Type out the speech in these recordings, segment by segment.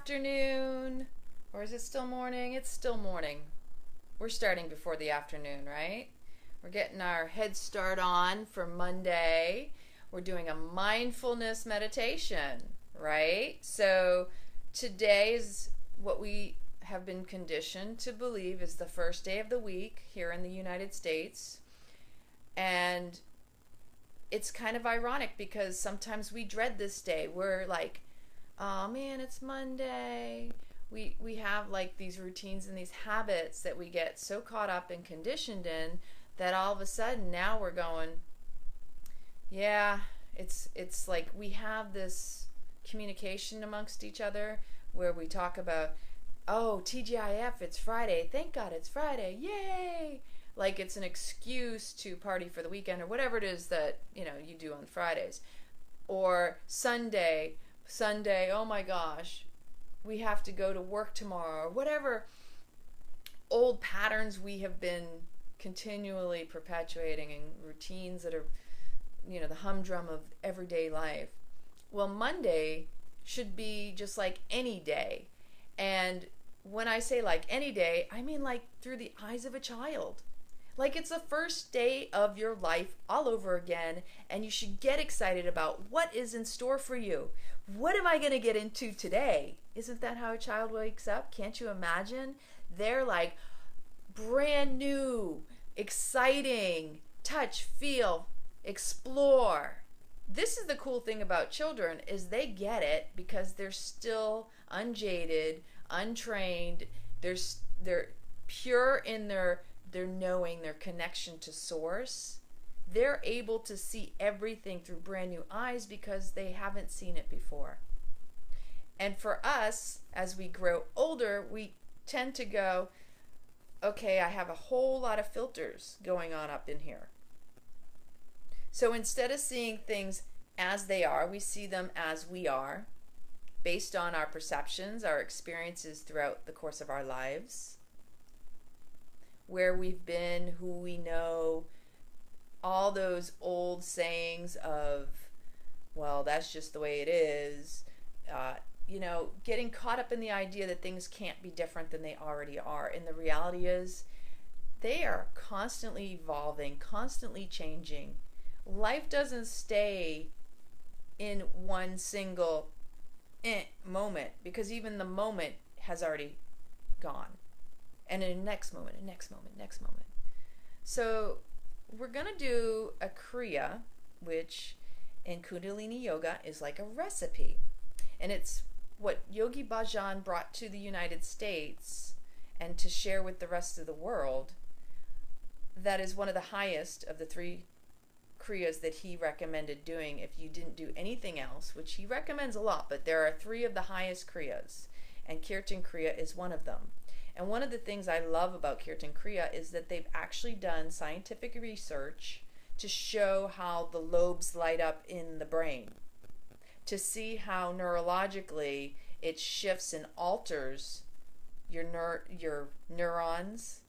afternoon. Or is it still morning? It's still morning. We're starting before the afternoon, right? We're getting our head start on for Monday. We're doing a mindfulness meditation, right? So today is what we have been conditioned to believe is the first day of the week here in the United States. And it's kind of ironic because sometimes we dread this day. We're like, oh man, it's Monday. We have like these routines and these habits that we get so caught up and conditioned in that all of a sudden now we're going, yeah, it's like we have this communication amongst each other where we talk about, oh, TGIF, it's Friday. Thank God it's Friday. Yay! Like it's an excuse to party for the weekend or whatever it is that, you do on Fridays. Or Sunday, oh my gosh, we have to go to work tomorrow, or whatever old patterns we have been continually perpetuating and routines that are, the humdrum of everyday life. Well, Monday should be just like any day. And when I say like any day, I mean like through the eyes of a child. Like it's the first day of your life all over again, and you should get excited about what is in store for you. What am I going to get into today? Isn't that how a child wakes up? Can't you imagine? They're like brand new, exciting, touch, feel, explore. This is the cool thing about children is they get it because they're still unjaded, untrained. They're pure in their knowing, their connection to source. They're able to see everything through brand new eyes because they haven't seen it before. And for us, as we grow older, we tend to go, okay, I have a whole lot of filters going on up in here. So instead of seeing things as they are, we see them as we are, based on our perceptions, our experiences throughout the course of our lives, where we've been, who we know, all those old sayings of, well, that's just the way it is, getting caught up in the idea that things can't be different than they already are. And the reality is they are constantly evolving, constantly changing. Life doesn't stay in one single moment, because even the moment has already gone. And in the next moment, next moment. So we're going to do a Kriya, which in Kundalini Yoga is like a recipe. And it's what Yogi Bhajan brought to the United States and to share with the rest of the world. That is one of the highest of the 3 Kriyas that he recommended doing if you didn't do anything else, which he recommends a lot, but there are 3 of the highest Kriyas, and Kirtan Kriya is one of them. And one of the things I love about Kirtan Kriya is that they've actually done scientific research to show how the lobes light up in the brain, to see how neurologically it shifts and alters your neurons,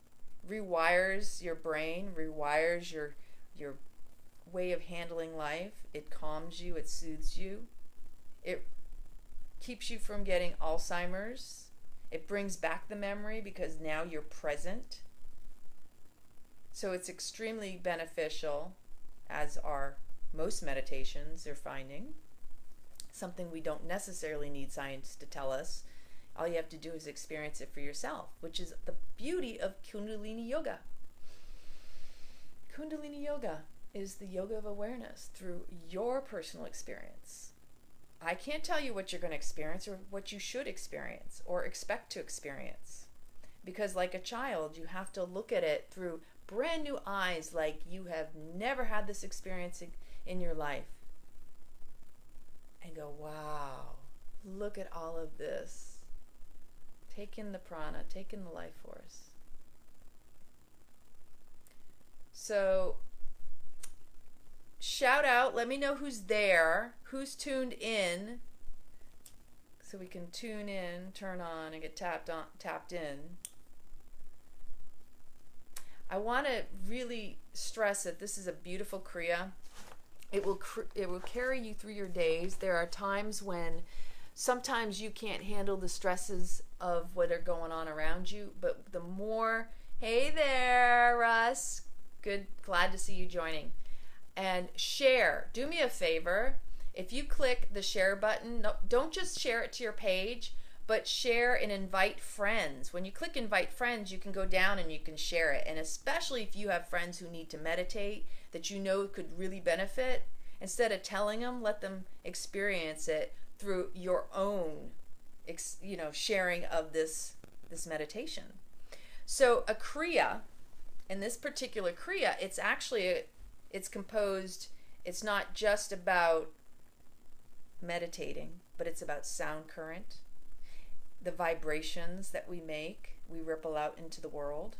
rewires your brain, rewires your way of handling life. It calms you, it soothes you, it keeps you from getting Alzheimer's. It brings back the memory because now you're present. So it's extremely beneficial, as are most meditations they're finding. Something we don't necessarily need science to tell us. All you have to do is experience it for yourself, which is the beauty of Kundalini Yoga. Kundalini Yoga is the yoga of awareness through your personal experience. I can't tell you what you're going to experience or what you should experience or expect to experience. Because like a child, you have to look at it through brand new eyes, like you have never had this experience in your life. And go, wow, look at all of this. Take in the prana, take in the life force. So shout out, let me know who's there, who's tuned in, so we can tune in, turn on, and get tapped in. I want to really stress that this is a beautiful Kriya. It will carry you through your days. There are times when sometimes you can't handle the stresses of what are going on around you, but the more, hey there, Russ, good, glad to see you joining. And share. Do me a favor. If you click the share button, don't just share it to your page, but share and invite friends. When you click invite friends, you can go down and you can share it. And especially if you have friends who need to meditate that you know could really benefit, instead of telling them, let them experience it through your own, sharing of this meditation. So a Kriya, in this particular Kriya, it's composed, it's not just about meditating, but it's about sound current, the vibrations that we make, we ripple out into the world.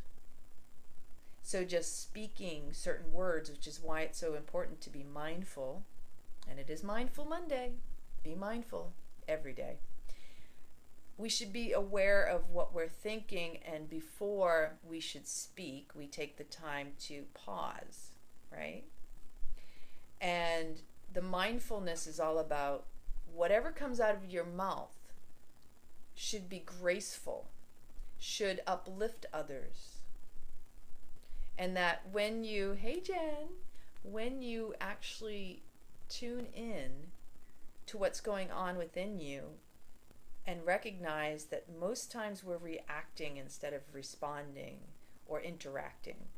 So just speaking certain words, which is why it's so important to be mindful, and it is Mindful Monday. Be mindful every day. We should be aware of what we're thinking, and before we should speak, we take the time to pause, right? And the mindfulness is all about whatever comes out of your mouth should be graceful, should uplift others. And that when you, hey Jen, when you actually tune in to what's going on within you and recognize that most times we're reacting instead of responding or interacting.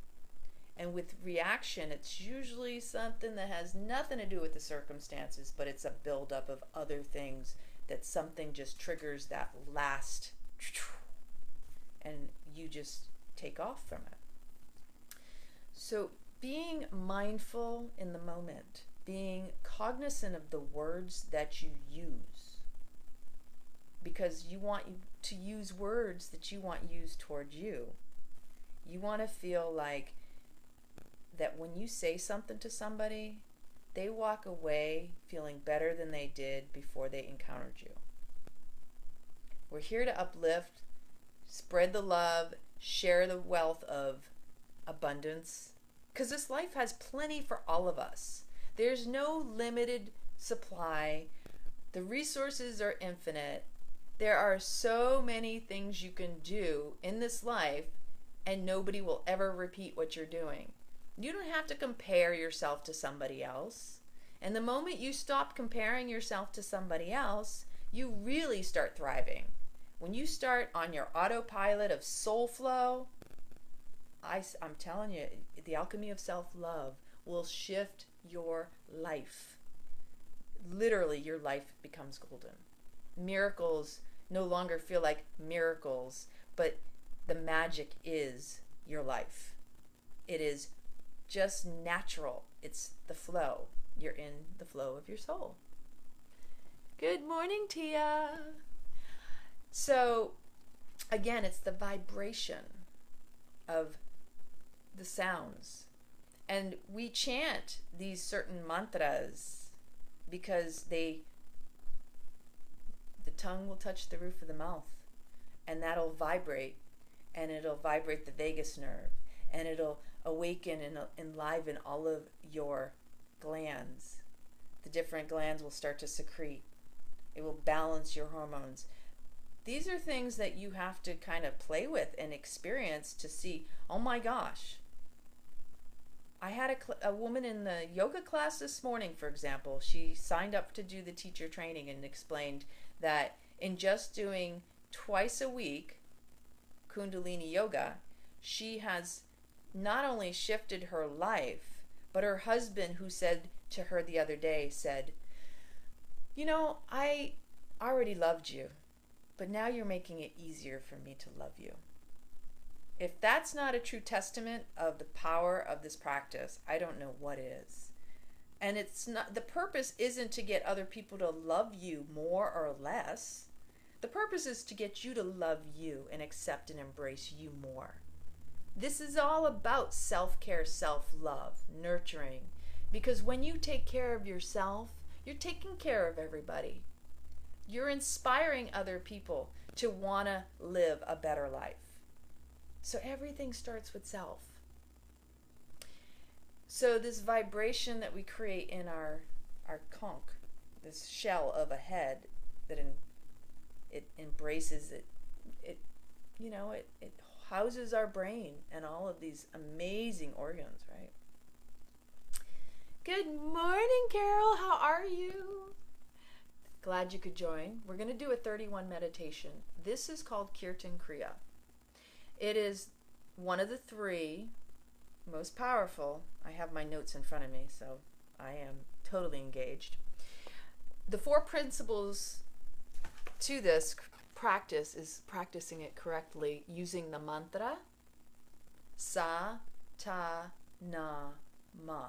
And with reaction, it's usually something that has nothing to do with the circumstances, but it's a buildup of other things that something just triggers that last, and you just take off from it. So being mindful in the moment, being cognizant of the words that you use, because you want to use words that you want used towards you. You want to feel like that when you say something to somebody, they walk away feeling better than they did before they encountered you. We're here to uplift, spread the love, share the wealth of abundance, because this life has plenty for all of us. There's no limited supply. The resources are infinite. There are so many things you can do in this life, and nobody will ever repeat what you're doing. You don't have to compare yourself to somebody else. And the moment you stop comparing yourself to somebody else, you really start thriving. When you start on your autopilot of soul flow, I'm telling you, the alchemy of self-love will shift your life. Literally, your life becomes golden. Miracles no longer feel like miracles, but the magic is your life. It is just natural. It's the flow. You're in the flow of your soul. Good morning, Tia. So, again, it's the vibration of the sounds. And we chant these certain mantras because the tongue will touch the roof of the mouth, and that'll vibrate, and it'll vibrate the vagus nerve, and it'll awaken and enliven all of your glands. The different glands will start to secrete. It will balance your hormones. These are things that you have to kind of play with and experience to see, oh my gosh. I had a woman in the yoga class this morning, for example. She signed up to do the teacher training and explained that in just doing twice a week Kundalini yoga, she has not only shifted her life, but her husband, who said to her the other day, said, you know, I already loved you, but now you're making it easier for me to love you. If that's not a true testament of the power of this practice, I don't know what is. And it's not, the purpose isn't to get other people to love you more or less. The purpose is to get you to love you and accept and embrace you more. This is all about self-care, self-love, nurturing. Because when you take care of yourself, you're taking care of everybody. You're inspiring other people to want to live a better life. So everything starts with self. So this vibration that we create in our conch, this shell of a head that it embraces it. It houses our brain and all of these amazing organs, right? Good morning, Carol. How are you? Glad you could join. We're going to do a 31 meditation. This is called Kirtan Kriya. It is one of the 3 most powerful. I have my notes in front of me, so I am totally engaged. The 4 principles to this practice is practicing it correctly using the mantra Sa, Ta, Na, Ma.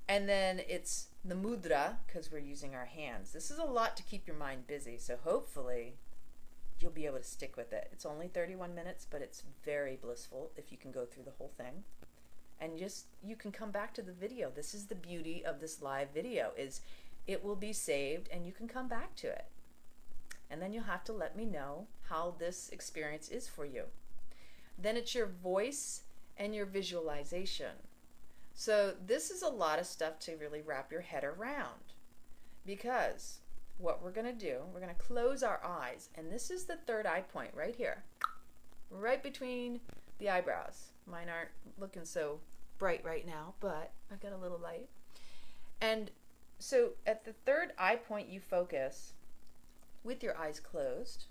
And then it's the mudra, because we're using our hands. This is a lot to keep your mind busy, so hopefully you'll be able to stick with it. It's only 31 minutes, but it's very blissful if you can go through the whole thing. And you can come back to the video. This is the beauty of this live video, is it will be saved and you can come back to it. And then you'll have to let me know how this experience is for you. Then it's your voice and your visualization. So this is a lot of stuff to really wrap your head around, because what we're going to do, we're going to close our eyes, and this is the 3rd eye point right here, right between the eyebrows. Mine aren't looking so bright right now, but I've got a little light. And so at the 3rd eye point, you focus with your eyes closed,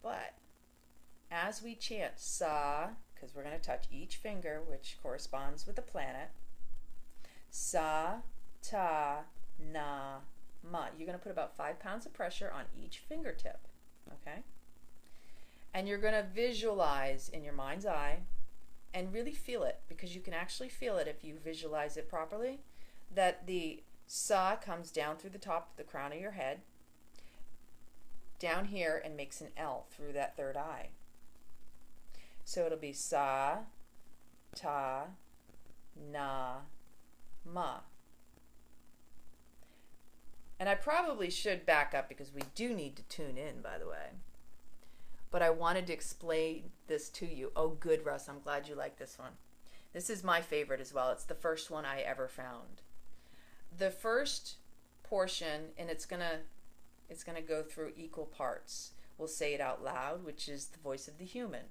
but as we chant Sa, because we're going to touch each finger, which corresponds with the planet, Sa, Ta, Na, Ma. You're going to put about 5 pounds of pressure on each fingertip, okay? And you're going to visualize in your mind's eye and really feel it, because you can actually feel it if you visualize it properly, that the Sa comes down through the top of the crown of your head, down here, and makes an L through that 3rd eye. So it'll be Sa, Ta, Na, Ma. And I probably should back up, because we do need to tune in, by the way. But I wanted to explain this to you. Oh, good, Russ. I'm glad you like this one. This is my favorite as well. It's the first one I ever found. The first portion, and it's gonna go through equal parts. We'll say it out loud, which is the voice of the human.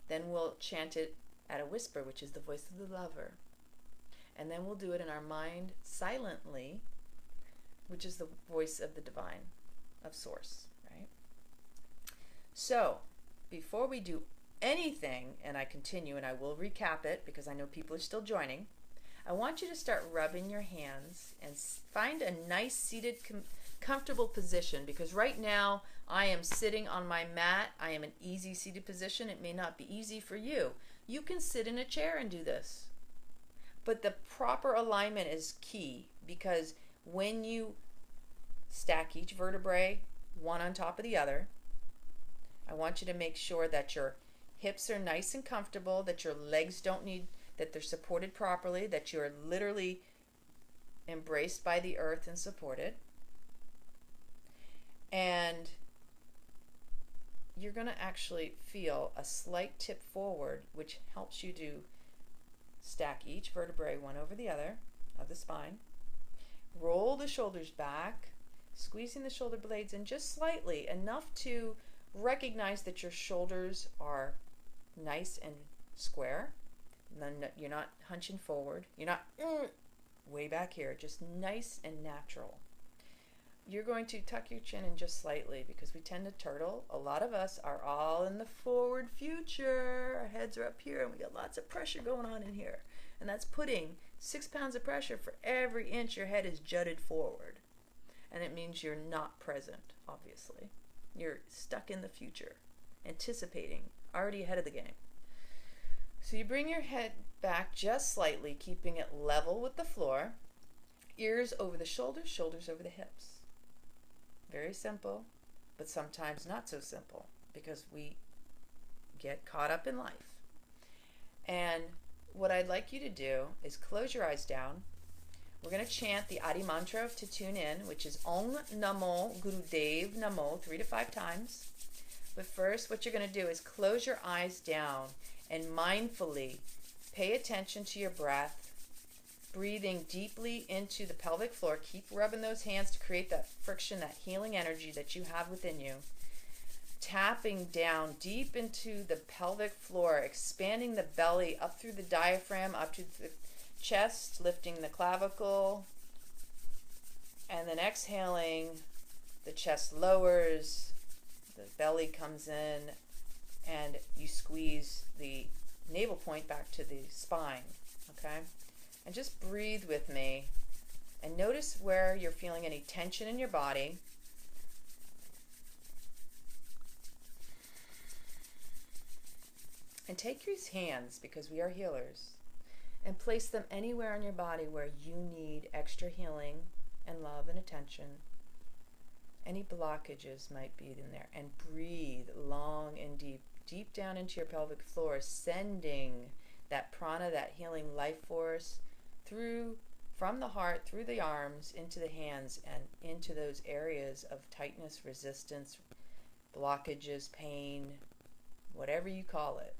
Then we'll chant it at a whisper, which is the voice of the lover. And then we'll do it in our mind silently, which is the voice of the divine, of source, right? So, before we do anything, and I continue, and I will recap it because I know people are still joining, I want you to start rubbing your hands and find a nice seated, comfortable position, because right now I am sitting on my mat. I am an easy seated position. It may not be easy for you. You can sit in a chair and do this. But the proper alignment is key, because when you stack each vertebrae one on top of the other, I want you to make sure that your hips are nice and comfortable, that your legs don't need, that they're supported properly, that you're literally embraced by the earth and supported. And you're going to actually feel a slight tip forward, which helps you to stack each vertebrae one over the other of the spine. Roll the shoulders back, squeezing the shoulder blades in just slightly, enough to recognize that your shoulders are nice and square. You're not hunching forward. You're not way back here. Just nice and natural. You're going to tuck your chin in just slightly, because we tend to turtle. A lot of us are all in the forward future. Our heads are up here and we got lots of pressure going on in here. And that's putting 6 pounds of pressure for every inch your head is jutted forward. And it means you're not present, obviously. You're stuck in the future, anticipating, already ahead of the game. So you bring your head back just slightly, keeping it level with the floor. Ears over the shoulders, shoulders over the hips. Very simple, but sometimes not so simple, because we get caught up in life. And what I'd like you to do is close your eyes down. We're going to chant the Adi mantra to tune in, which is Om Namo Gurudev Namo 3 to 5 times. But first, what you're going to do is close your eyes down and mindfully pay attention to your breath breathing deeply into the pelvic floor. Keep rubbing those hands to create that friction, that healing energy that you have within you. Tapping down deep into the pelvic floor, expanding the belly up through the diaphragm, up to the chest, lifting the clavicle, and then exhaling, the chest lowers, the belly comes in, and you squeeze the navel point back to the spine, okay? And just breathe with me and notice where you're feeling any tension in your body. And take your hands, because we are healers, and place them anywhere on your body where you need extra healing and love and attention. Any blockages might be in there. And breathe long and deep, deep down into your pelvic floor, sending that prana, that healing life force, from the heart, through the arms, into the hands, and into those areas of tightness, resistance, blockages, pain, whatever you call it.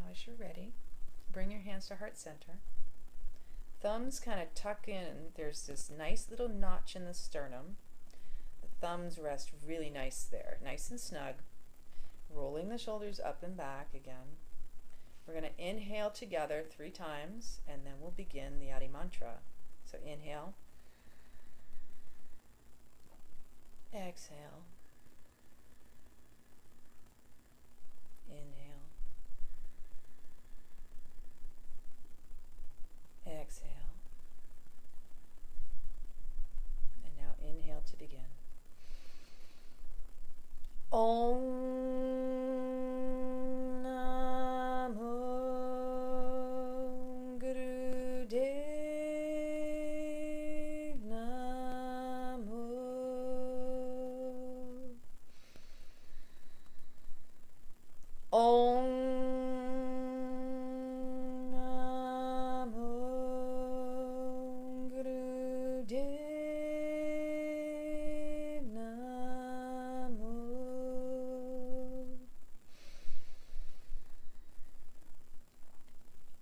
As you're ready, bring your hands to heart center. Thumbs kind of tuck in. There's this nice little notch in the sternum. The thumbs rest really nice there, nice and snug. Rolling the shoulders up and back again. We're going to inhale together 3 times, and then we'll begin the Adi Mantra. So inhale. Exhale. Inhale. Exhale. And now inhale to begin. Om Namo Guru Dev Namo. Om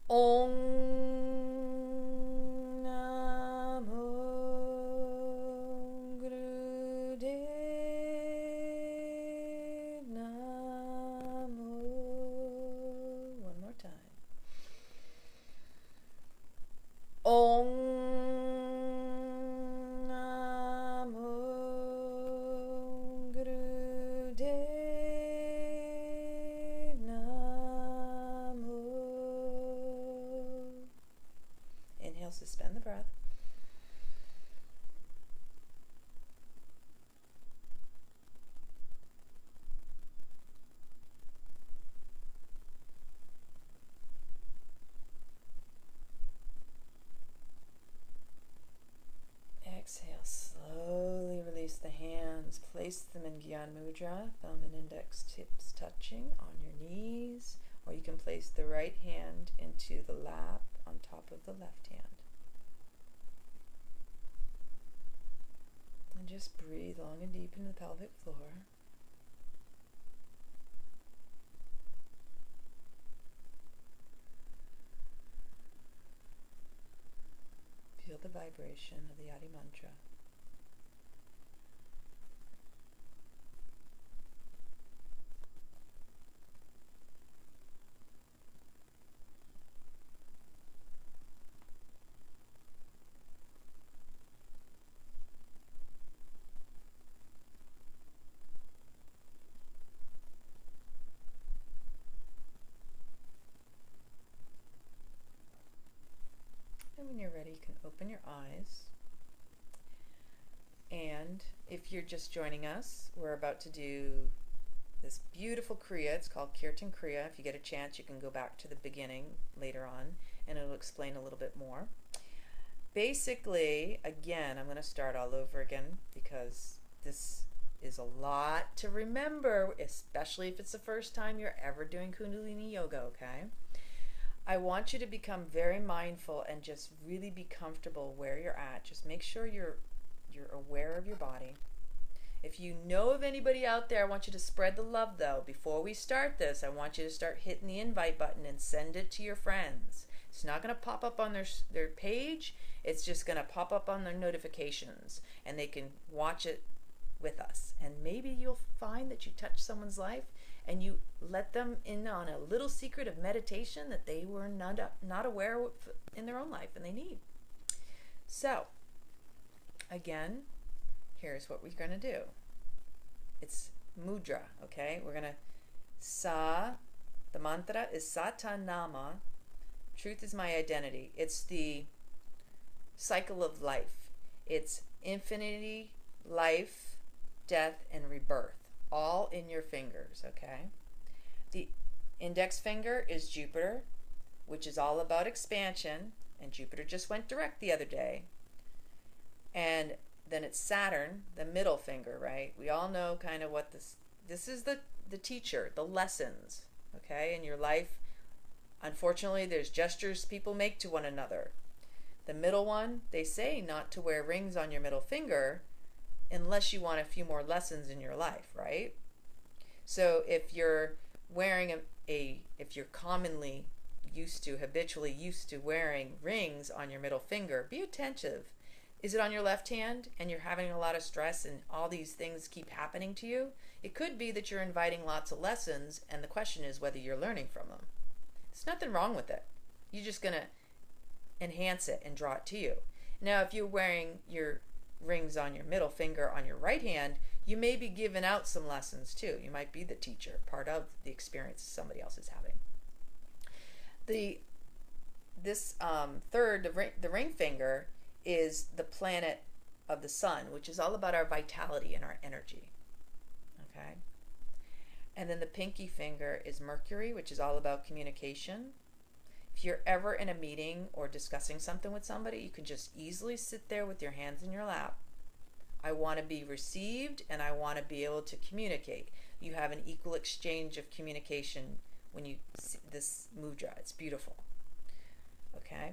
Om Namo Guru Dev Namo. One more time. Om Namo Guru Dev Namo. Inhale, suspend the breath. Exhale, slowly release the hands. Place them in Gyan Mudra, thumb and index tips touching on your knees, or you can place the right hand into the lap on top of the left hand. And just breathe long and deep into the pelvic floor. Feel the vibration of the Adi Mantra. And when you're ready, you can open your eyes. And if you're just joining us, we're about to do this beautiful Kriya. It's called Kirtan Kriya. If you get a chance, you can go back to the beginning later on. and it'll explain a little bit more. Basically, again, I'm going to start all over again because this is a lot to remember, especially if it's the first time you're ever doing Kundalini yoga, okay? I want you to become very mindful and just really be comfortable where you're at. Just make sure you're aware of your body. If you know of anybody out there, I want you to spread the love, though. Before we start this, I want you to start hitting the invite button and send it to your friends. It's not going to pop up on their page. It's just going to pop up on their notifications, and they can watch it with us. And maybe you'll find that you touch someone's life and you let them in on a little secret of meditation that they were not aware of in their own life and they need. So, again, here's what we're going to do. It's mudra, okay? We're going to the mantra is Satanama. Truth is my identity. It's the cycle of life. It's infinity, life, death, and rebirth, all in your fingers, okay? The index finger is Jupiter, which is all about expansion, and Jupiter just went direct the other day. And then it's Saturn, the middle finger, right? We all know kind of what this is the teacher, the lessons, okay, in your life. Unfortunately, there's gestures people make to one another. The middle one, they say not to wear rings on your middle finger unless you want a few more lessons in your life, right? So if you're wearing if you're habitually used to wearing rings on your middle finger, be attentive. Is it on your left hand and you're having a lot of stress and all these things keep happening to you? It could be that you're inviting lots of lessons, and the question is whether you're learning from them. There's nothing wrong with it. You're just going to enhance it and draw it to you. Now, if you're wearing your rings on your middle finger on your right hand, you may be giving out some lessons too. You might be the teacher, part of the experience somebody else is having. The ring finger is the planet of the sun, which is all about our vitality and our energy. Okay? And then the pinky finger is Mercury, which is all about communication. If you're ever in a meeting or discussing something with somebody, you can just easily sit there with your hands in your lap. I want to be received and I want to be able to communicate. You have an equal exchange of communication when you see this mudra. It's beautiful. Okay?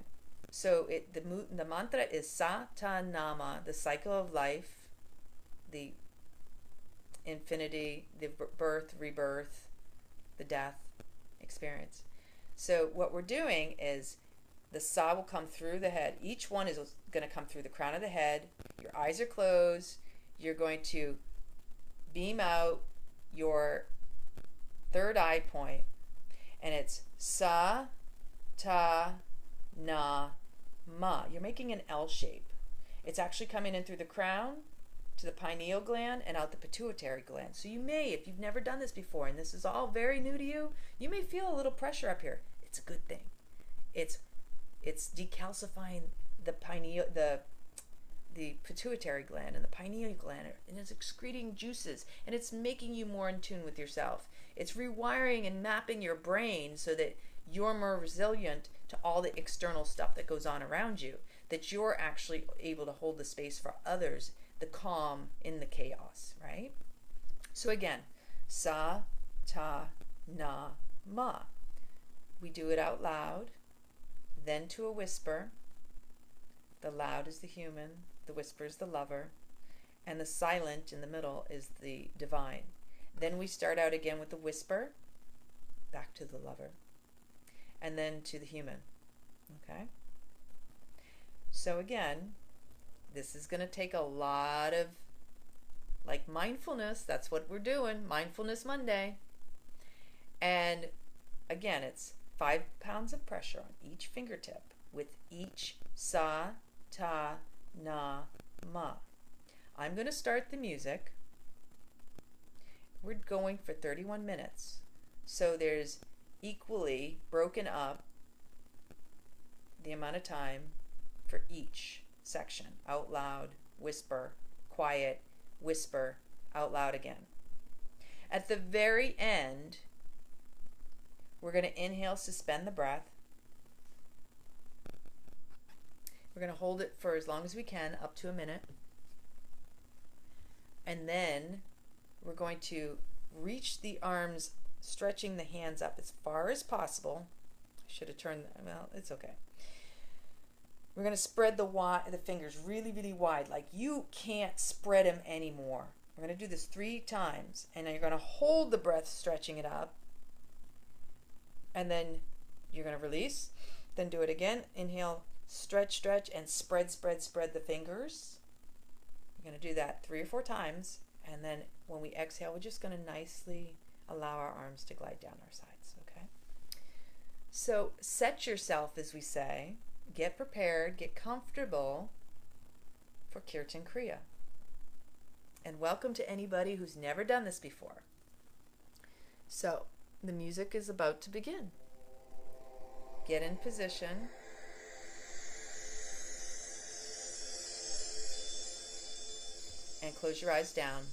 So the mantra is Satanama, the cycle of life, the infinity, the birth, rebirth, the death experience. So what we're doing is the Sa will come through the head. Each one is going to come through the crown of the head. Your eyes are closed. You're going to beam out your third eye point, and it's Sa, Ta, Na, Ma. You're making an L shape. It's actually coming in through the crown to the pineal gland and out the pituitary gland. So you may, if you've never done this before and this is all very new to you, you may feel a little pressure up here. It's a good thing. It's decalcifying the pineal, the pituitary gland and the pineal gland, and it's excreting juices, and it's making you more in tune with yourself. It's rewiring and mapping your brain so that you're more resilient to all the external stuff that goes on around you, that you're actually able to hold the space for others, the calm in the chaos, right? So again, Sa, Ta, Na, Ma. We do it out loud, then to a whisper. The loud is the human, the whisper is the lover, and the silent in the middle is the divine. Then we start out again with the whisper, back to the lover, and then to the human. Okay? So again, this is going to take a lot of, like, mindfulness. That's what we're doing, Mindfulness Monday. And again, it's 5 pounds of pressure on each fingertip with each Sa, Ta, Na, Ma. I'm going to start the music. We're going for 31 minutes. So there's equally broken up the amount of time for each section. Out loud, whisper, quiet, whisper, out loud again. At the very end, we're going to inhale, suspend the breath. We're going to hold it for as long as we can, up to a minute. And then we're going to reach the arms, stretching the hands up as far as possible. I should have turned, well, it's okay. We're going to spread the fingers really, really wide, like you can't spread them anymore. We're going to do this 3 times, and then you're going to hold the breath, stretching it up, and then you're going to release. Then do it again. Inhale, stretch, stretch, and spread, spread, spread the fingers. We're going to do that 3 or 4 times, and then when we exhale, we're just going to nicely allow our arms to glide down our sides, okay? So set yourself, as we say. Get prepared, get comfortable for Kirtan Kriya. And welcome to anybody who's never done this before. So, the music is about to begin. Get in position. And close your eyes down.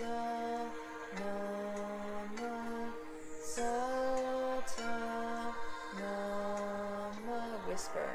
Nama, Sata Nama. Whisper.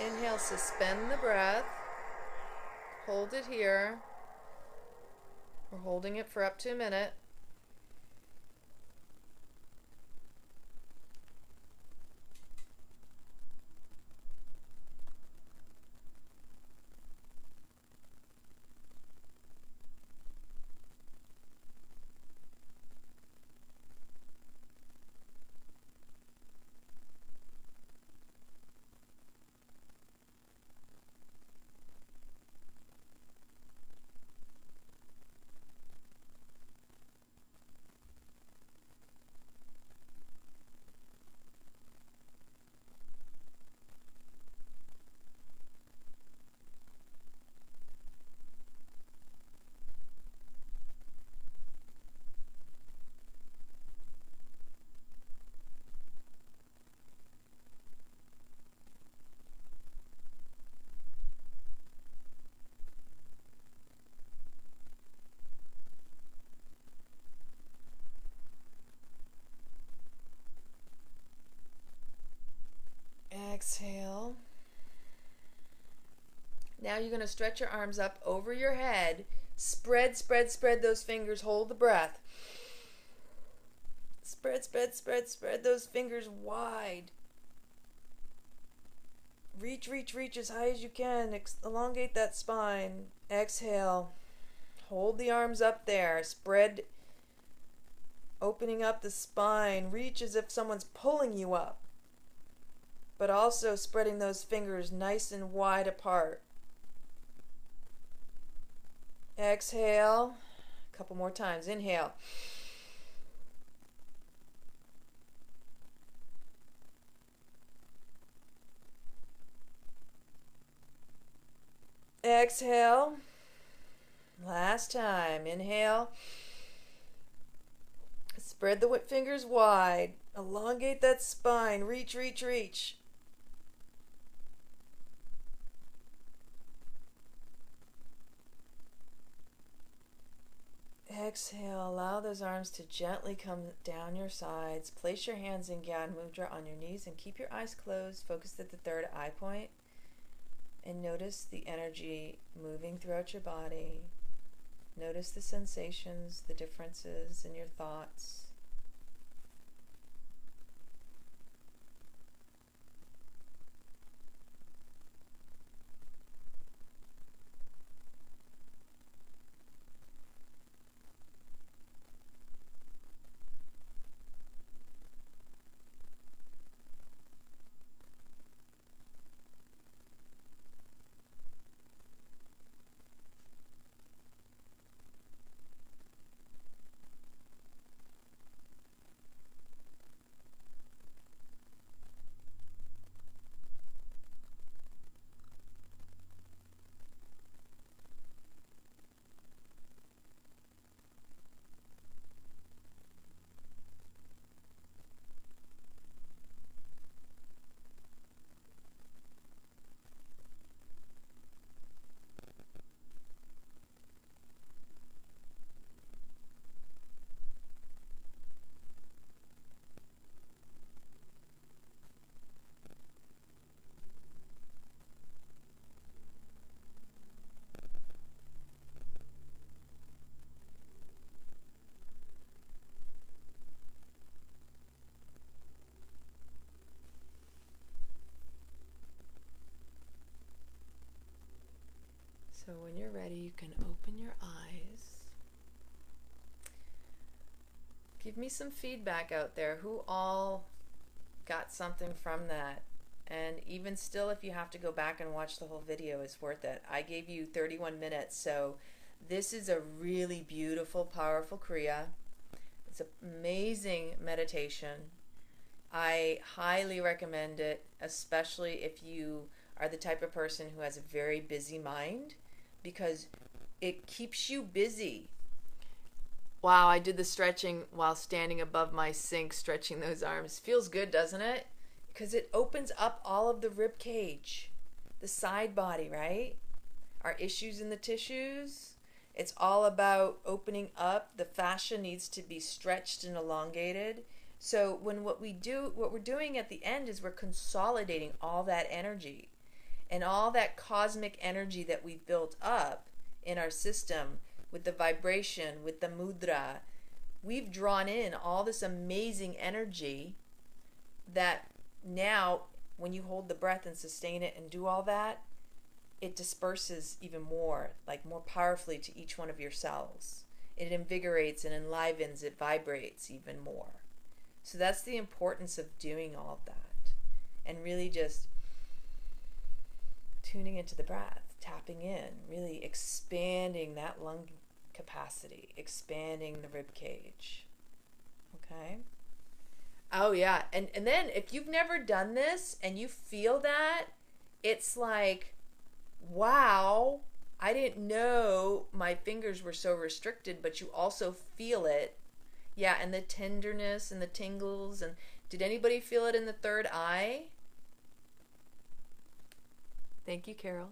Inhale, suspend the breath. Hold it here. We're holding it for up to a minute. Exhale. Now you're going to stretch your arms up over your head. Spread, spread, spread those fingers. Hold the breath. Spread, spread, spread, spread those fingers wide. Reach, reach, reach as high as you can. Elongate that spine. Exhale. Hold the arms up there. Spread, opening up the spine. Reach as if someone's pulling you up, but also spreading those fingers nice and wide apart. Exhale. A couple more times. Inhale. Exhale. Last time. Inhale. Spread the fingers wide. Elongate that spine. Reach, reach, reach. Exhale, allow those arms to gently come down your sides. Place your hands in Gyan Mudra on your knees and keep your eyes closed. Focus at the third eye point and notice the energy moving throughout your body. Notice the sensations, the differences in your thoughts. So when you're ready, you can open your eyes. Give me some feedback out there. Who all got something from that? And even still, if you have to go back and watch the whole video, it's worth it. I gave you 31 minutes, so this is a really beautiful, powerful Kriya. It's an amazing meditation. I highly recommend it, especially if you are the type of person who has a very busy mind, because it keeps you busy. Wow, I did the stretching while standing above my sink, stretching those arms. Feels good, doesn't it? Because it opens up all of the rib cage, the side body, right? Our issues in the tissues. It's all about opening up. The fascia needs to be stretched and elongated. So what we're doing at the end is we're consolidating all that energy and all that cosmic energy that we've built up in our system with the vibration, with the mudra. We've drawn in all this amazing energy that now when you hold the breath and sustain it and do all that, it disperses even more, like more powerfully to each one of your cells. It invigorates and enlivens, it vibrates even more. So that's the importance of doing all of that and really just tuning into the breath, tapping in, really expanding that lung capacity, expanding the rib cage. Okay? Oh yeah, and then if you've never done this and you feel that, it's like, wow, I didn't know my fingers were so restricted, but you also feel it. Yeah, and the tenderness and the tingles. And did anybody feel it in the third eye? Thank you, Carol.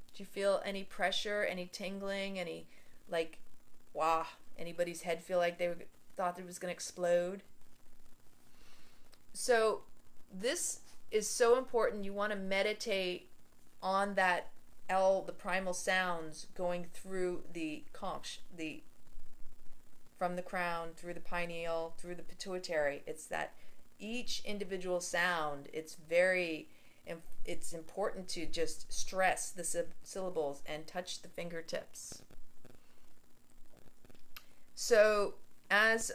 Did you feel any pressure, any tingling, any, like, wow, anybody's head feel like they thought it was going to explode? So this is so important. You want to meditate on that L, the primal sounds going through the conch, from the crown, through the pineal, through the pituitary. It's that each individual sound, it's important to just stress the syllables and touch the fingertips. So as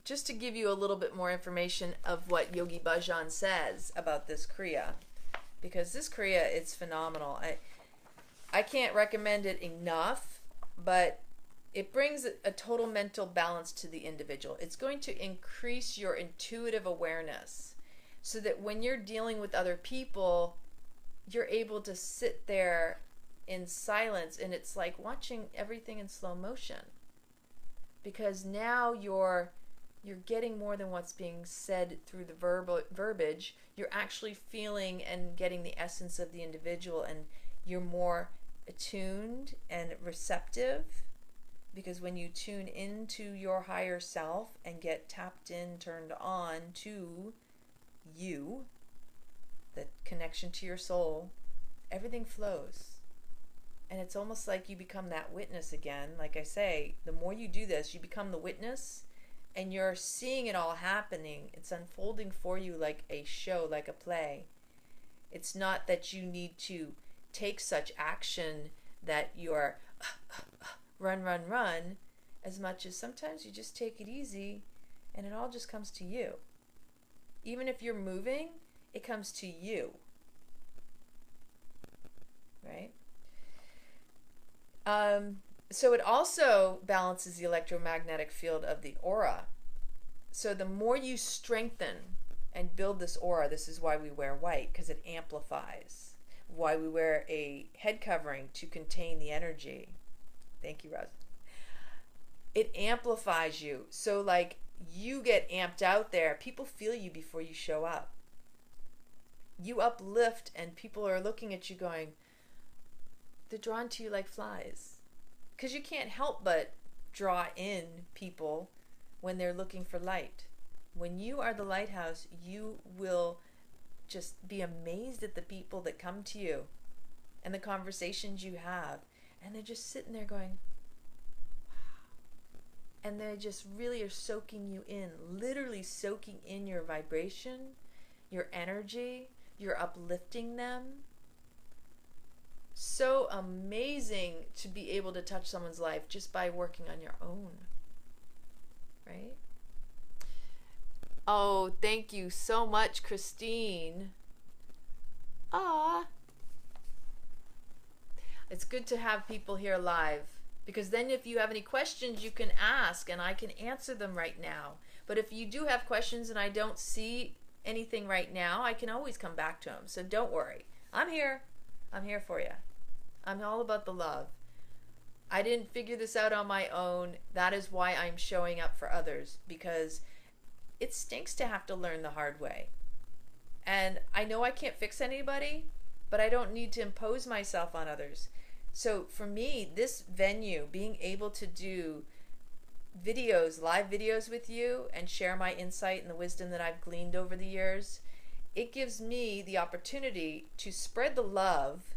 just to give you a little bit more information of what Yogi Bhajan says about this Kriya, because this Kriya, it's phenomenal. I can't recommend it enough, but it brings a total mental balance to the individual. It's going to increase your intuitive awareness so that when you're dealing with other people, you're able to sit there in silence, and it's like watching everything in slow motion, because now you're getting more than what's being said through the verbiage. You're actually feeling and getting the essence of the individual, and you're more attuned and receptive, because when you tune into your higher self and get tapped in, turned on to you, the connection to your soul, everything flows. And it's almost like you become that witness again. Like I say, the more you do this, you become the witness, and you're seeing it all happening. It's unfolding for you like a show, like a play. It's not that you need to take such action that you're run, as much as sometimes you just take it easy and it all just comes to you. Even if you're moving, it comes to you. Right? So it also balances the electromagnetic field of the aura. So the more you strengthen and build this aura, this is why we wear white, because it amplifies. Why we wear a head covering, to contain the energy. Thank you, Roz. It amplifies you. So like you get amped out there. People feel you before you show up. You uplift, and people are looking at you going, they're drawn to you like flies. Because you can't help but draw in people when they're looking for light. When you are the lighthouse, you will just be amazed at the people that come to you and the conversations you have. And they're just sitting there going, wow. And they just really are soaking you in, literally soaking in your vibration, your energy. You're uplifting them. So amazing to be able to touch someone's life just by working on your own. Right? Oh, thank you so much, Christine. Ah. It's good to have people here live, because then if you have any questions, you can ask and I can answer them right now. But if you do have questions and I don't see anything right now, I can always come back to them. So don't worry. I'm here. I'm here for you. I'm all about the love. I didn't figure this out on my own. That is why I'm showing up for others, because it stinks to have to learn the hard way. And I know I can't fix anybody, but I don't need to impose myself on others. So for me, this venue, being able to do videos, live videos with you and share my insight and the wisdom that I've gleaned over the years, it gives me the opportunity to spread the love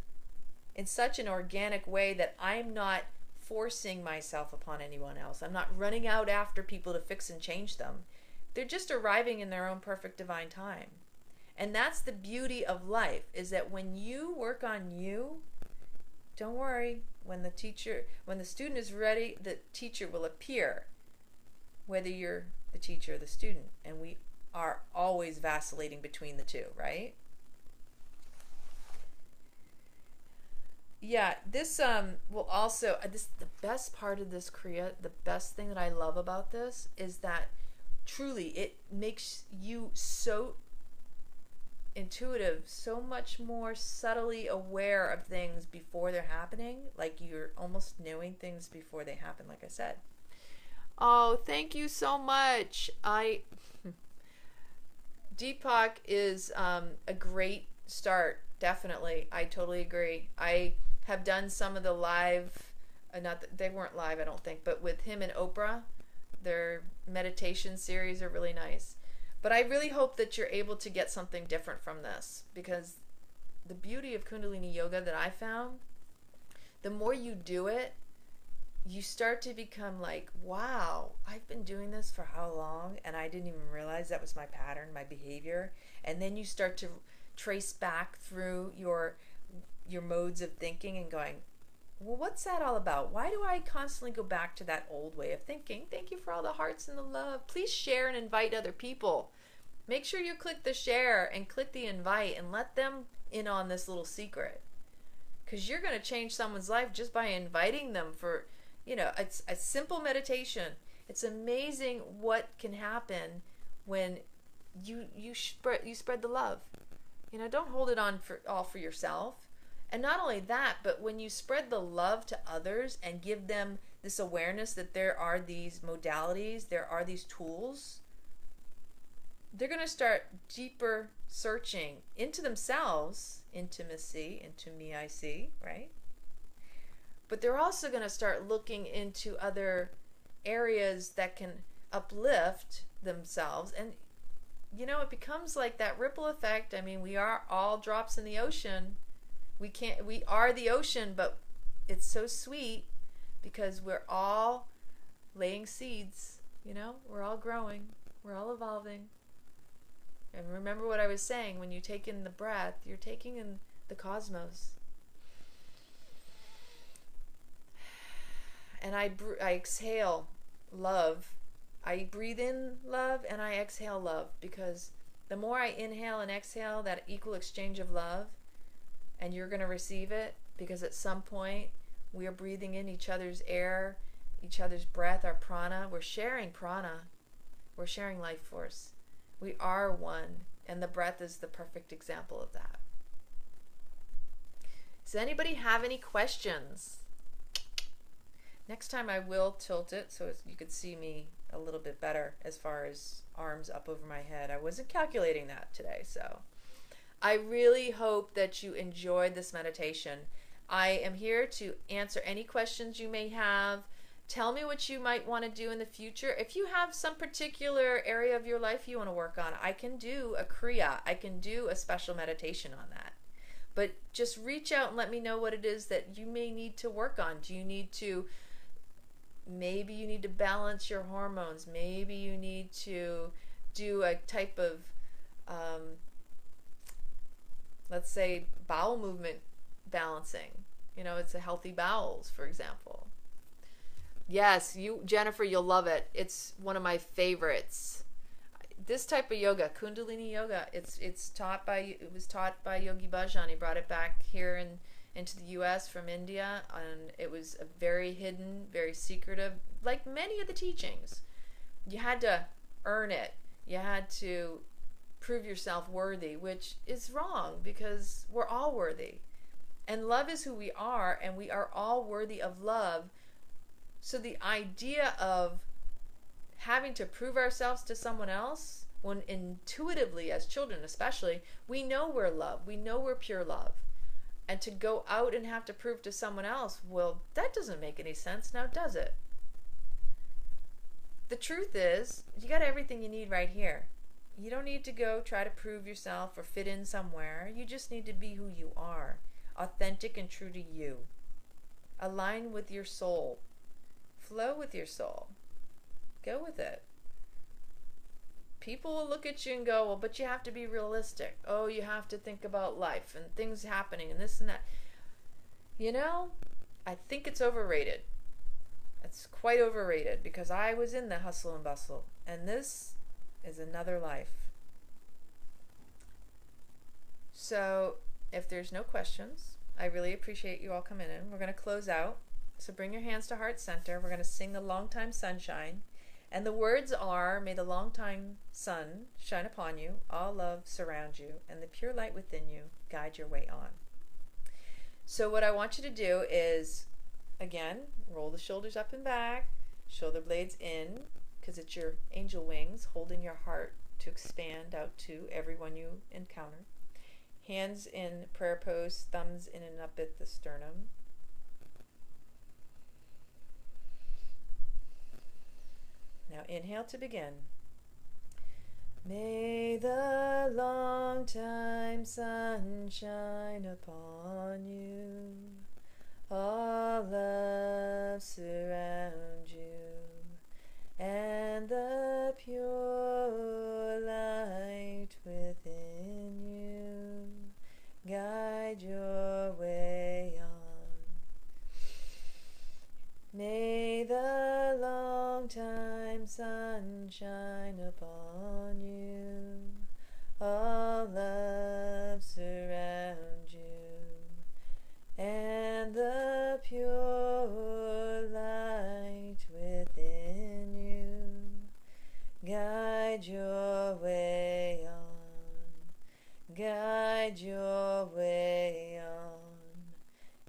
in such an organic way that I'm not forcing myself upon anyone else. I'm not running out after people to fix and change them. They're just arriving in their own perfect divine time. And that's the beauty of life, is that when you work on you, don't worry, when the student is ready, the teacher will appear, whether you're the teacher or the student. And we are always vacillating between the two, right? Yeah, this will also, the best part of this Kriya, the best thing that I love about this is that truly it makes you so intuitive, so much more subtly aware of things before they're happening, like you're almost knowing things before they happen, like I said. Oh, thank you so much. Deepak is a great start, definitely. I totally agree. I have done some of the live, they weren't live, I don't think, but with him and Oprah, their meditation series are really nice. But I really hope that you're able to get something different from this, because the beauty of Kundalini Yoga that I found, the more you do it, you start to become like, wow, I've been doing this for how long? And I didn't even realize that was my pattern, my behavior. And then you start to trace back through your modes of thinking and going, well, what's that all about? Why do I constantly go back to that old way of thinking? Thank you for all the hearts and the love. Please share and invite other people. Make sure you click the share and click the invite and let them in on this little secret. Because you're going to change someone's life just by inviting them for, it's a simple meditation. It's amazing what can happen when you spread the love. Don't hold it on all for yourself. And not only that, but when you spread the love to others and give them this awareness that there are these modalities, there are these tools, they're going to start deeper searching into themselves, intimacy, into me I see, right? But they're also going to start looking into other areas that can uplift themselves. And, it becomes like that ripple effect. I mean, we are all drops in the ocean. We are the ocean, but it's so sweet because we're all laying seeds, we're all growing, we're all evolving. And remember what I was saying, when you take in the breath, you're taking in the cosmos. And I exhale love. I breathe in love and I exhale love, because the more I inhale and exhale that equal exchange of love, and you're going to receive it, because at some point we are breathing in each other's air, each other's breath, our prana. We're sharing prana. We're sharing life force. We are one, and the breath is the perfect example of that. Does anybody have any questions? Next time I will tilt it so you could see me a little bit better as far as arms up over my head. I wasn't calculating that today, so I really hope that you enjoyed this meditation. I am here to answer any questions you may have. Tell me what you might want to do in the future. If you have some particular area of your life you want to work on, I can do a Kriya. I can do a special meditation on that. But just reach out and let me know what it is that you may need to work on. Maybe you need to balance your hormones. Maybe you need to do a type of let's say bowel movement balancing. It's a healthy bowels, for example. Yes, Jennifer, you'll love it. It's one of my favorites. This type of yoga, Kundalini yoga, it was taught by Yogi Bhajan. He brought it back here into the US from India, and it was a very hidden, very secretive, like many of the teachings. You had to earn it. You had to prove yourself worthy, which is wrong, because we're all worthy. And love is who we are, and we are all worthy of love, So the idea of having to prove ourselves to someone else, when intuitively as children especially, we know we're love, we know we're pure love, and to go out and have to prove to someone else, well, that doesn't make any sense now, does it? The truth is, you got everything you need right here. You don't need to go try to prove yourself or fit in somewhere. You just need to be who you are, authentic and true to you. Align with your soul. Flow with your soul. Go with it. People will look at you and go, well, but you have to be realistic. Oh, you have to think about life and things happening and this and that. You know, I think it's overrated. It's quite overrated, because I was in the hustle and bustle, and this is another life. So if there's no questions, I really appreciate you all coming in. We're going to close out. So bring your hands to heart center. We're going to sing the Long Time Sunshine. And the words are, may the long time sun shine upon you, all love surround you, and the pure light within you guide your way on. So what I want you to do is, again, roll the shoulders up and back, shoulder blades in, because it's your angel wings holding your heart to expand out to everyone you encounter. Hands in prayer pose, thumbs in and up at the sternum. Now inhale to begin. May the long time sun shine upon you, all love surround you, and the pure light within you guide your way on. May the long time sun shine upon you, all love surround you, and the pure light within you guide your way on, guide your way on,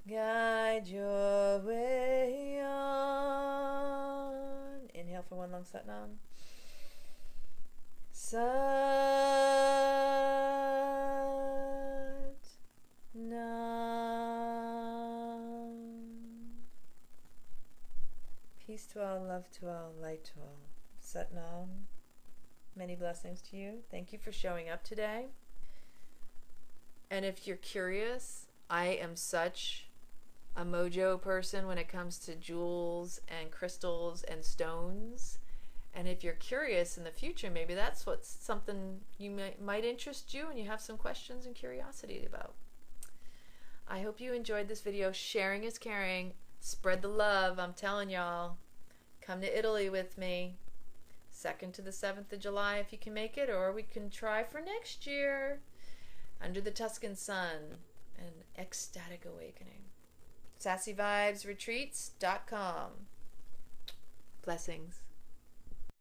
guide your way on. Inhale for one long Satnam. Sat Nam. Peace to all, love to all, light to all. Sat Nam. Many blessings to you. Thank you for showing up today. And if you're curious, I am such a mojo person when it comes to jewels and crystals and stones. And if you're curious in the future, maybe that's what's something you might interest you and you have some questions and curiosity about. I hope you enjoyed this video. Sharing is caring. Spread the love. I'm telling y'all. Come to Italy with me. 2nd to the 7th of July if you can make it, or we can try for next year. Under the Tuscan sun. An ecstatic awakening. SassyVibesRetreats.com. Blessings.